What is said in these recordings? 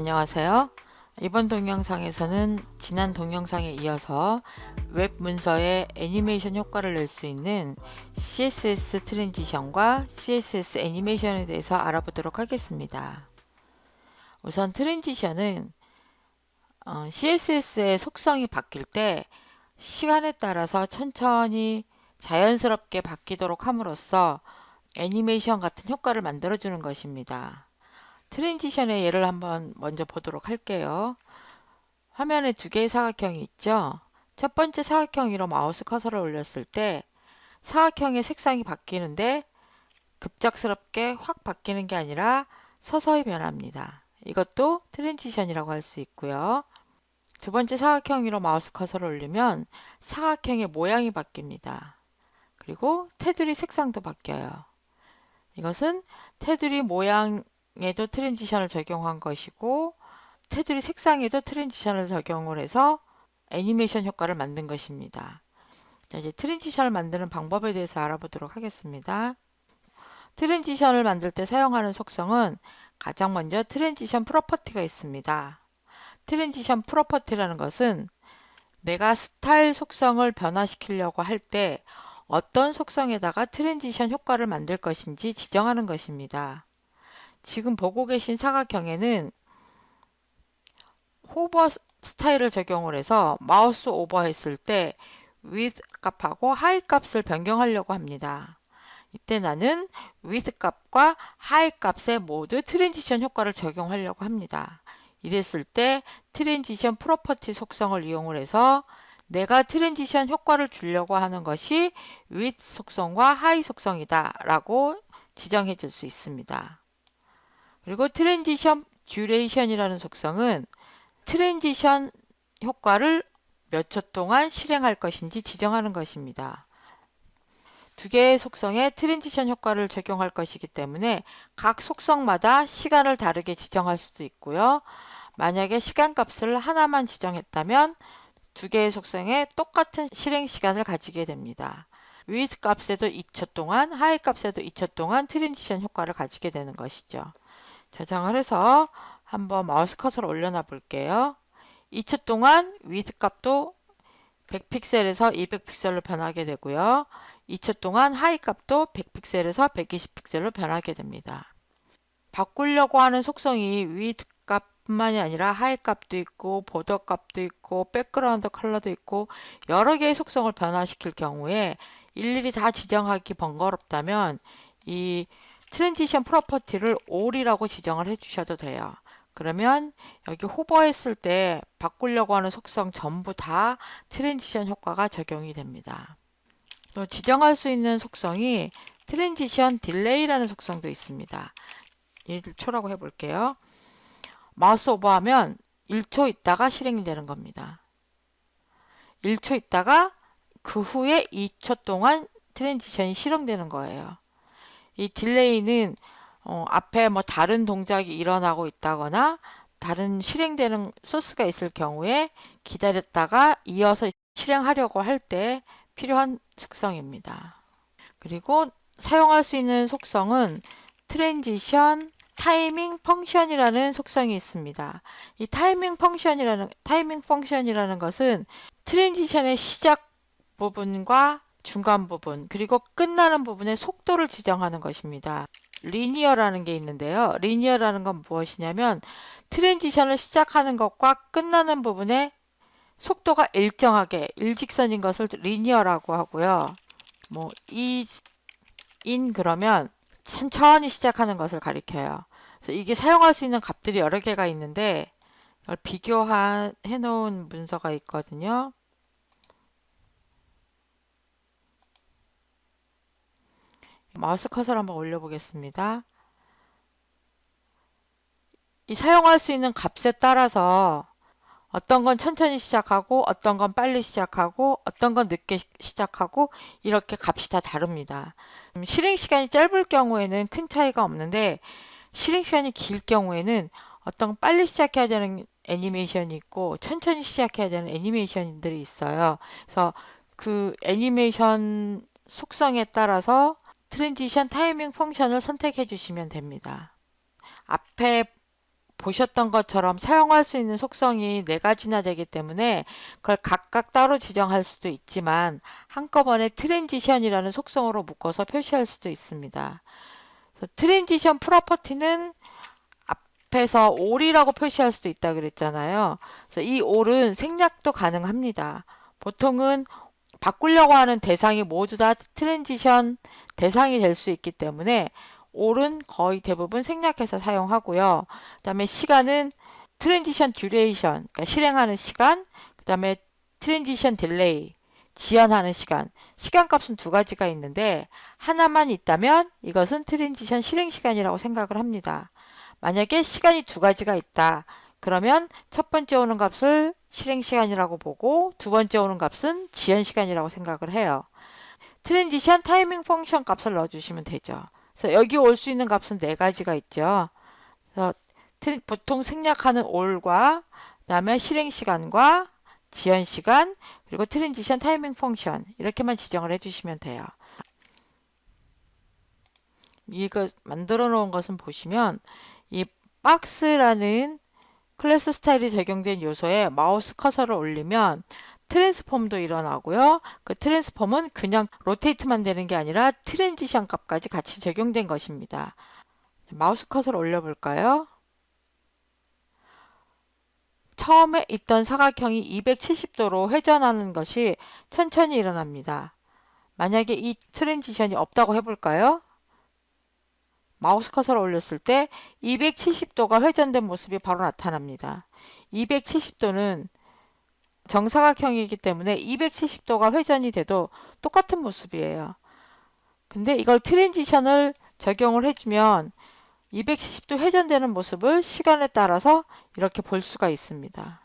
안녕하세요. 이번 동영상에서는 지난 동영상에 이어서 웹 문서에 애니메이션 효과를 낼 수 있는 CSS 트랜지션과 CSS 애니메이션에 대해서 알아보도록 하겠습니다. 우선 트랜지션은 CSS의 속성이 바뀔 때 시간에 따라서 천천히 자연스럽게 바뀌도록 함으로써 애니메이션 같은 효과를 만들어주는 것입니다. 트랜지션의 예를 한번 먼저 보도록 할게요. 화면에 두 개의 사각형이 있죠. 첫 번째 사각형 위로 마우스 커서를 올렸을 때 사각형의 색상이 바뀌는데 급작스럽게 확 바뀌는 게 아니라 서서히 변합니다. 이것도 트랜지션이라고 할 수 있고요. 두 번째 사각형 위로 마우스 커서를 올리면 사각형의 모양이 바뀝니다. 그리고 테두리 색상도 바뀌어요. 이것은 테두리 모양에도 트랜지션을 적용한 것이고 테두리 색상에도 트랜지션을 적용을 해서 애니메이션 효과를 만든 것입니다. 자, 이제 트랜지션을 만드는 방법에 대해서 알아보도록 하겠습니다. 트랜지션을 만들 때 사용하는 속성은 가장 먼저 트랜지션 프로퍼티가 있습니다. 트랜지션 프로퍼티라는 것은 내가 스타일 속성을 변화시키려고 할 때 어떤 속성에다가 트랜지션 효과를 만들 것인지 지정하는 것입니다. 지금 보고 계신 사각형에는 호버 스타일을 적용을 해서 마우스 오버 했을 때 width 값하고 high 값을 변경하려고 합니다. 이때 나는 width 값과 high 값에 모두 트랜지션 효과를 적용하려고 합니다. 이랬을 때 트랜지션 프로퍼티 속성을 이용을 해서 내가 트랜지션 효과를 주려고 하는 것이 width 속성과 high 속성이다 라고 지정해 줄 수 있습니다. 그리고 트랜지션 듀레이션이라는 속성은 트랜지션 효과를 몇 초 동안 실행할 것인지 지정하는 것입니다. 두 개의 속성에 트랜지션 효과를 적용할 것이기 때문에 각 속성마다 시간을 다르게 지정할 수도 있고요. 만약에 시간값을 하나만 지정했다면 두 개의 속성에 똑같은 실행 시간을 가지게 됩니다. width 값에도 2초 동안, high 값에도 2초 동안 트랜지션 효과를 가지게 되는 것이죠. 저장을 해서 한번 마우스 커서를 올려놔 볼게요. 2초 동안 width 값도 100픽셀에서 200픽셀로 변하게 되고요. 2초 동안 high 값도 100픽셀에서 120픽셀로 변하게 됩니다. 바꾸려고 하는 속성이 width 값뿐만이 아니라 high 값도 있고 보더 값도 있고 백그라운드 컬러도 있고 여러 개의 속성을 변화시킬 경우에 일일이 다 지정하기 번거롭다면 이 트랜지션 프로퍼티를 all이라고 지정을 해 주셔도 돼요. 그러면 여기 호버했을 때 바꾸려고 하는 속성 전부 다 트랜지션 효과가 적용이 됩니다. 또 지정할 수 있는 속성이 트랜지션 딜레이라는 속성도 있습니다. 1초라고 해볼게요. 마우스 오버하면 1초 있다가 실행이 되는 겁니다. 1초 있다가 그 후에 2초 동안 트랜지션이 실행되는 거예요. 이 딜레이는 앞에 뭐 다른 동작이 일어나고 있다거나 다른 실행되는 소스가 있을 경우에 기다렸다가 이어서 실행하려고 할 때 필요한 속성입니다. 그리고 사용할 수 있는 속성은 트랜지션 타이밍 펑션이라는 속성이 있습니다. 이 타이밍 펑션이라는 것은 트랜지션의 시작 부분과 중간 부분 그리고 끝나는 부분의 속도를 지정하는 것입니다. 리니어라는 게 있는데요. 리니어라는 건 무엇이냐면 트랜지션을 시작하는 것과 끝나는 부분의 속도가 일정하게 일직선인 것을 리니어라고 하고요. 뭐 in 그러면 천천히 시작하는 것을 가리켜요. 그래서 이게 사용할 수 있는 값들이 여러 개가 있는데 이걸 비교해 놓은 문서가 있거든요. 마우스 커서를 한번 올려보겠습니다. 이 사용할 수 있는 값에 따라서 어떤 건 천천히 시작하고 어떤 건 빨리 시작하고 어떤 건 늦게 시작하고 이렇게 값이 다 다릅니다. 실행 시간이 짧을 경우에는 큰 차이가 없는데 실행 시간이 길 경우에는 어떤 건 빨리 시작해야 되는 애니메이션이 있고 천천히 시작해야 되는 애니메이션들이 있어요. 그래서 그 애니메이션 속성에 따라서 트랜지션 타이밍 펑션을 선택해 주시면 됩니다. 앞에 보셨던 것처럼 사용할 수 있는 속성이 4가지나 되기 때문에 그걸 각각 따로 지정할 수도 있지만 한꺼번에 트랜지션이라는 속성으로 묶어서 표시할 수도 있습니다. 그래서 트랜지션 프로퍼티는 앞에서 all이라고 표시할 수도 있다 그랬잖아요. 그래서 이 all은 생략도 가능합니다. 보통은 바꾸려고 하는 대상이 모두 다 트랜지션 대상이 될 수 있기 때문에 all은 거의 대부분 생략해서 사용하고요. 그 다음에 시간은 트랜지션 듀레이션, 그러니까 실행하는 시간, 그 다음에 트랜지션 딜레이, 지연하는 시간. 시간값은 2가지가 있는데 하나만 있다면 이것은 트랜지션 실행 시간이라고 생각을 합니다. 만약에 시간이 2가지가 있다. 그러면 첫 번째 오는 값을 실행 시간이라고 보고 두 번째 오는 값은 지연 시간이라고 생각을 해요. 트랜지션 타이밍 펑션 값을 넣어주시면 되죠. 그래서 여기 올 수 있는 값은 4가지가 있죠. 그래서 보통 생략하는 all과 그다음에 실행 시간과 지연 시간 그리고 트랜지션 타이밍 펑션 이렇게만 지정을 해주시면 돼요. 이거 만들어 놓은 것은 보시면 이 박스라는 클래스 스타일이 적용된 요소에 마우스 커서를 올리면 트랜스폼도 일어나고요. 그 트랜스폼은 그냥 로테이트만 되는 게 아니라 트랜지션 값까지 같이 적용된 것입니다. 마우스 커서를 올려볼까요? 처음에 있던 사각형이 270도로 회전하는 것이 천천히 일어납니다. 만약에 이 트랜지션이 없다고 해볼까요? 마우스 커서를 올렸을 때 270도가 회전된 모습이 바로 나타납니다. 270도는 정사각형이기 때문에 270도가 회전이 돼도 똑같은 모습이에요. 근데 이걸 트랜지션을 적용을 해주면 270도 회전되는 모습을 시간에 따라서 이렇게 볼 수가 있습니다.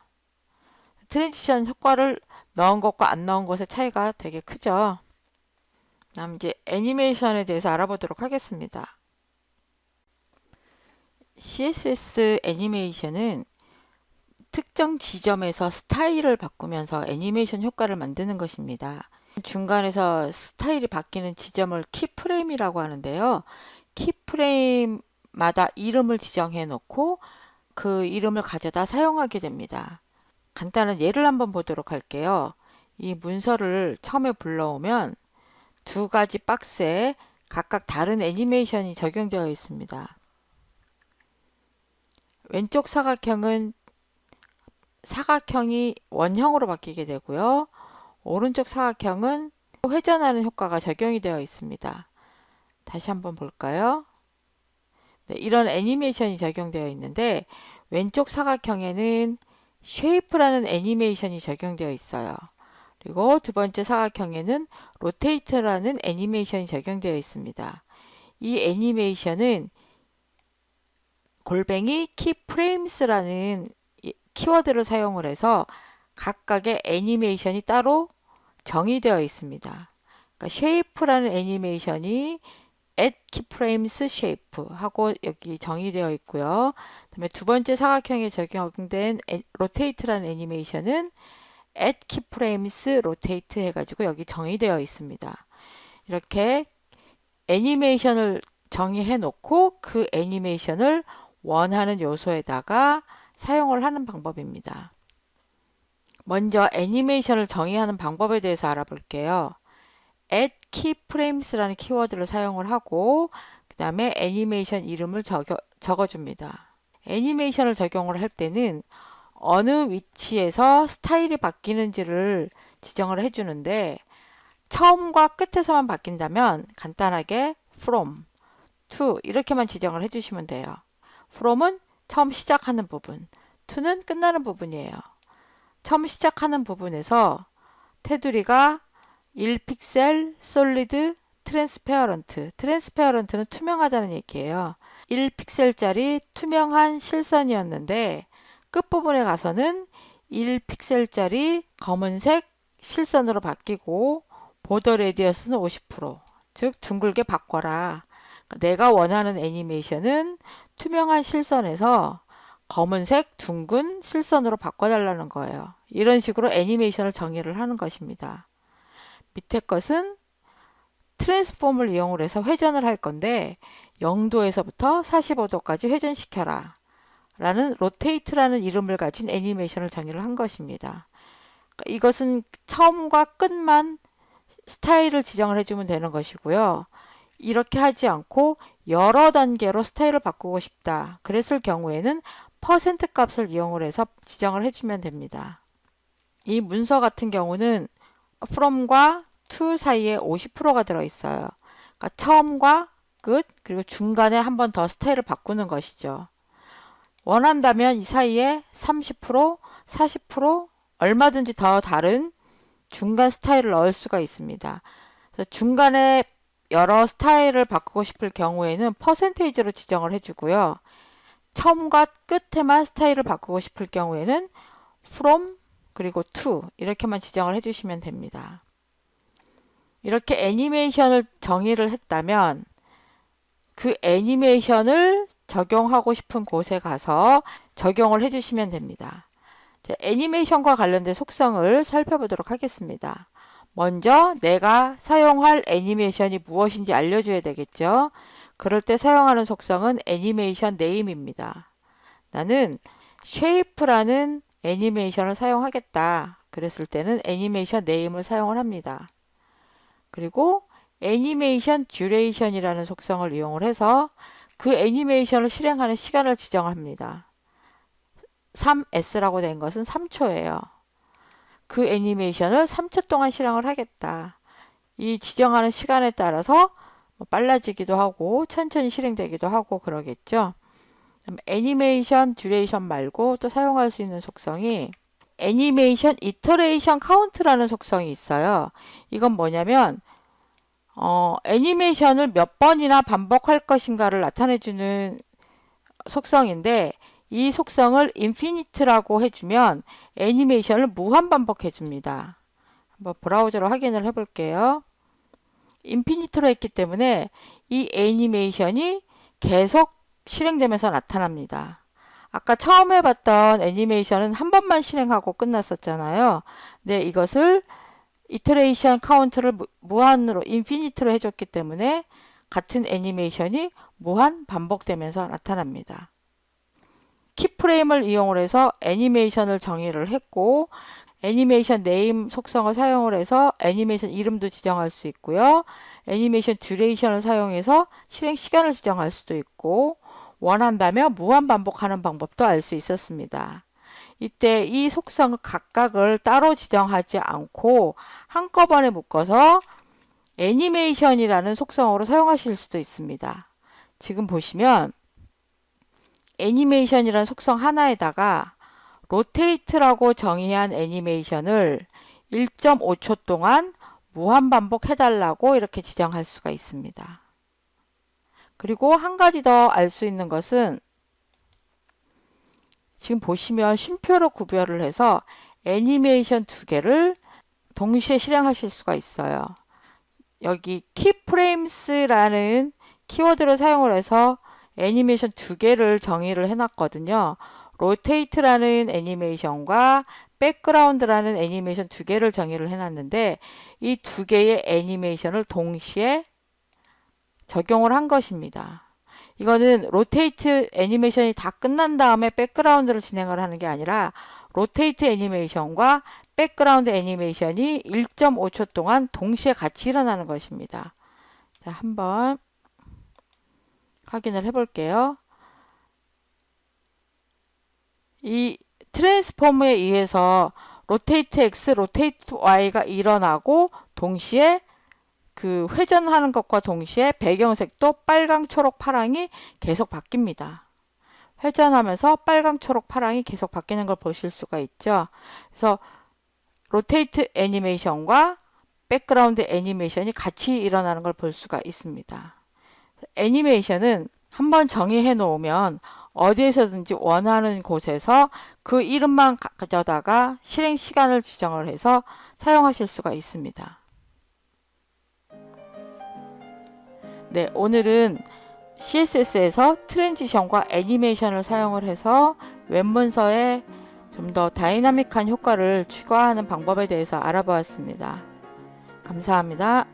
트랜지션 효과를 넣은 것과 안 넣은 것의 차이가 되게 크죠. 다음 이제 애니메이션에 대해서 알아보도록 하겠습니다. CSS 애니메이션은 특정 지점에서 스타일을 바꾸면서 애니메이션 효과를 만드는 것입니다. 중간에서 스타일이 바뀌는 지점을 키프레임이라고 하는데요. 키프레임마다 이름을 지정해 놓고 그 이름을 가져다 사용하게 됩니다. 간단한 예를 한번 보도록 할게요. 이 문서를 처음에 불러오면 2가지 박스에 각각 다른 애니메이션이 적용되어 있습니다. 왼쪽 사각형이 원형으로 바뀌게 되고요. 오른쪽 사각형은 회전하는 효과가 적용이 되어 있습니다. 다시 한번 볼까요? 네, 이런 애니메이션이 적용되어 있는데 왼쪽 사각형에는 쉐이프라는 애니메이션이 적용되어 있어요. 그리고 두 번째 사각형에는 로테이트라는 애니메이션이 적용되어 있습니다. 이 애니메이션은 골뱅이 키프레임스라는 키워드를 사용을 해서 각각의 애니메이션이 따로 정의되어 있습니다. 그러니까 쉐이프라는 애니메이션이 at keyframes shape 하고 여기 정의되어 있고요. 그다음에 두 번째 사각형에 적용된 rotate라는 애니메이션은 at keyframes rotate 해가지고 여기 정의되어 있습니다. 이렇게 애니메이션을 정의해 놓고 그 애니메이션을 원하는 요소에다가 사용을 하는 방법입니다. 먼저 애니메이션을 정의하는 방법에 대해서 알아볼게요. add keyframes라는 키워드를 사용을 하고 그 다음에 애니메이션 이름을 적어줍니다. 애니메이션을 적용을 할 때는 어느 위치에서 스타일이 바뀌는지를 지정을 해주는데 처음과 끝에서만 바뀐다면 간단하게 from, to 이렇게만 지정을 해주시면 돼요. from은 처음 시작하는 부분, to는 끝나는 부분이에요. 처음 시작하는 부분에서 테두리가 1픽셀 솔리드 트랜스페어런트, 트랜스페어런트는 투명하다는 얘기예요. 1픽셀짜리 투명한 실선이었는데 끝부분에 가서는 1픽셀짜리 검은색 실선으로 바뀌고 보더 레디어스는 50%, 즉 둥글게 바꿔라. 내가 원하는 애니메이션은 투명한 실선에서 검은색 둥근 실선으로 바꿔달라는 거예요. 이런 식으로 애니메이션을 정의를 하는 것입니다. 밑에 것은 트랜스폼을 이용을 해서 회전을 할 건데 0도에서부터 45도까지 회전시켜라 라는 rotate라는 이름을 가진 애니메이션을 정의를 한 것입니다. 이것은 처음과 끝만 스타일을 지정을 해주면 되는 것이고요. 이렇게 하지 않고 여러 단계로 스타일을 바꾸고 싶다. 그랬을 경우에는 퍼센트 값을 이용을 해서 지정을 해주면 됩니다. 이 문서 같은 경우는 from과 to 사이에 50%가 들어있어요. 그러니까 처음과 끝 그리고 중간에 한 번 더 스타일을 바꾸는 것이죠. 원한다면 이 사이에 30%, 40% 얼마든지 더 다른 중간 스타일을 넣을 수가 있습니다. 그래서 중간에 여러 스타일을 바꾸고 싶을 경우에는 퍼센테이지로 지정을 해주고요. 처음과 끝에만 스타일을 바꾸고 싶을 경우에는 from 그리고 to 이렇게만 지정을 해주시면 됩니다. 이렇게 애니메이션을 정의를 했다면 그 애니메이션을 적용하고 싶은 곳에 가서 적용을 해주시면 됩니다. 애니메이션과 관련된 속성을 살펴보도록 하겠습니다. 먼저 내가 사용할 애니메이션이 무엇인지 알려줘야 되겠죠. 그럴 때 사용하는 속성은 애니메이션 네임입니다. 나는 쉐이프라는 애니메이션을 사용하겠다. 그랬을 때는 애니메이션 네임을 사용을 합니다. 그리고 애니메이션 듀레이션이라는 속성을 이용을 해서 그 애니메이션을 실행하는 시간을 지정합니다. 3S라고 된 것은 3초예요. 그 애니메이션을 3초 동안 실행을 하겠다. 이 지정하는 시간에 따라서 빨라지기도 하고 천천히 실행되기도 하고 그러겠죠. 애니메이션 듀레이션 말고 또 사용할 수 있는 속성이 애니메이션 이터레이션 카운트라는 속성이 있어요. 이건 뭐냐면 애니메이션을 몇 번이나 반복할 것인가를 나타내주는 속성인데 이 속성을 인피니트라고 해주면 애니메이션을 무한 반복해줍니다. 한번 브라우저로 확인을 해볼게요. 인피니트로 했기 때문에 이 애니메이션이 계속 실행되면서 나타납니다. 아까 처음에 봤던 애니메이션은 한 번만 실행하고 끝났었잖아요. 네, 이것을 이터레이션 카운트를 무한으로 인피니트로 해줬기 때문에 같은 애니메이션이 무한 반복되면서 나타납니다. 키프레임을 이용을 해서 애니메이션을 정의를 했고 애니메이션 네임 속성을 사용을 해서 애니메이션 이름도 지정할 수 있고요. 애니메이션 듀레이션을 사용해서 실행 시간을 지정할 수도 있고 원한다면 무한 반복하는 방법도 알 수 있었습니다. 이때 이 속성을 각각을 따로 지정하지 않고 한꺼번에 묶어서 애니메이션이라는 속성으로 사용하실 수도 있습니다. 지금 보시면 애니메이션이라는 속성 하나에다가 로테이트라고 정의한 애니메이션을 1.5초 동안 무한 반복해달라고 이렇게 지정할 수가 있습니다. 그리고 한 가지 더 알 수 있는 것은 지금 보시면 쉼표로 구별을 해서 애니메이션 두 개를 동시에 실행하실 수가 있어요. 여기 키프레임스라는 키워드를 사용을 해서 애니메이션 두 개를 정의를 해놨거든요. 로테이트라는 애니메이션과 백그라운드라는 애니메이션 두 개를 정의를 해놨는데 이 두 개의 애니메이션을 동시에 적용을 한 것입니다. 이거는 로테이트 애니메이션이 다 끝난 다음에 백그라운드를 진행을 하는 게 아니라 로테이트 애니메이션과 백그라운드 애니메이션이 1.5초 동안 동시에 같이 일어나는 것입니다. 자, 한번 확인을 해볼게요. 이 트랜스포머에 의해서 로테이트 X, 로테이트 Y가 일어나고 동시에 그 회전하는 것과 동시에 배경색도 빨강, 초록, 파랑이 계속 바뀝니다. 회전하면서 빨강, 초록, 파랑이 계속 바뀌는 걸 보실 수가 있죠. 그래서 로테이트 애니메이션과 백그라운드 애니메이션이 같이 일어나는 걸 볼 수가 있습니다. 애니메이션은 한번 정의해 놓으면 어디에서든지 원하는 곳에서 그 이름만 가져다가 실행 시간을 지정을 해서 사용하실 수가 있습니다. 네, 오늘은 CSS에서 트랜지션과 애니메이션을 사용을 해서 웹문서에 좀 더 다이나믹한 효과를 추가하는 방법에 대해서 알아보았습니다. 감사합니다.